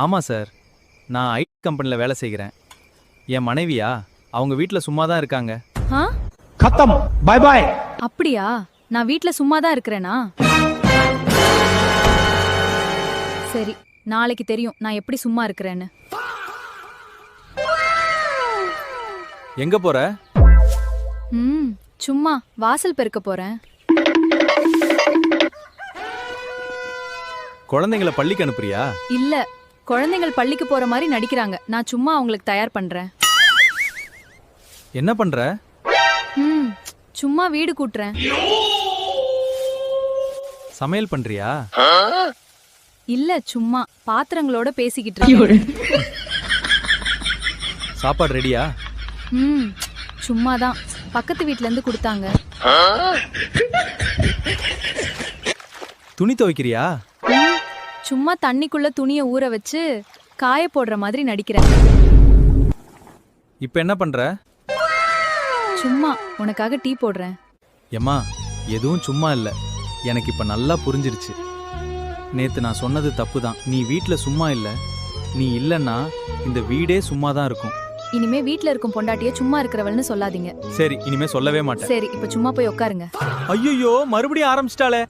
ஆமா சார். நான் ஐடி கம்பெனில வேலை செய்கிறேன். என் மனைவியா அவங்க வீட்ல சும்மா தான் இருக்காங்க. ஆ खत्म बाय बाय அப்படியா? நான் வீட்ல சும்மா தான் இருக்கிறேனா? சரி, நாளைக்கு தெரியும் நான் எப்படி சும்மா இருக்கிறேன்னு. எங்க போற? சும்மா வாசல் பெருக்க போறேன். குழந்தைங்கள பள்ளிக்கு அனுப்புறியா? இல்ல, குழந்தைகள் பள்ளிக்கு போற மாதிரி நடிக்கிறாங்க. நான் சும்மா அவங்களுக்கு தயார் பண்றேன். என்ன பண்ற? சும்மா வீடு கூட்டுறேன். சமையல் பண்றியா? இல்ல, சும்மா பாத்திரங்களோட பேசிக்கிட்டு இருக்கேன். சாப்பாடு ரெடியா? சும்மாதான், பக்கத்து வீட்ல இருந்து கொடுத்தாங்க. துணி துவைக்கிறியா? சும்மா தண்ணிக்குள்ள துணியை ஊற வச்சு காய போடுற மாதிரி நடிக்கிறேன். இப்ப என்ன பண்ற? சும்மா உனக்காக டீ போடுறேன். எம்மா, எதுவும் சும்மா இல்ல. எனக்கு இப்ப நல்லா புரிஞ்சிருச்சு. நேத்து நான் சொன்னது தப்பு தான். நீ வீட்ல சும்மா இல்ல. நீ இல்லன்னா இந்த வீடே சும்மா தான் இருக்கும். இனிமே வீட்ல இருக்கும் பொண்டாட்டிய சும்மா இருக்கிறவள்னு சொல்லாதீங்க. சரி, இனிமே சொல்லவே மாட்டேன். சரி, இப்ப சும்மா போய் உட்காருங்க. ஐயோ, மறுபடியும் ஆரம்பிச்சிட்டாளே.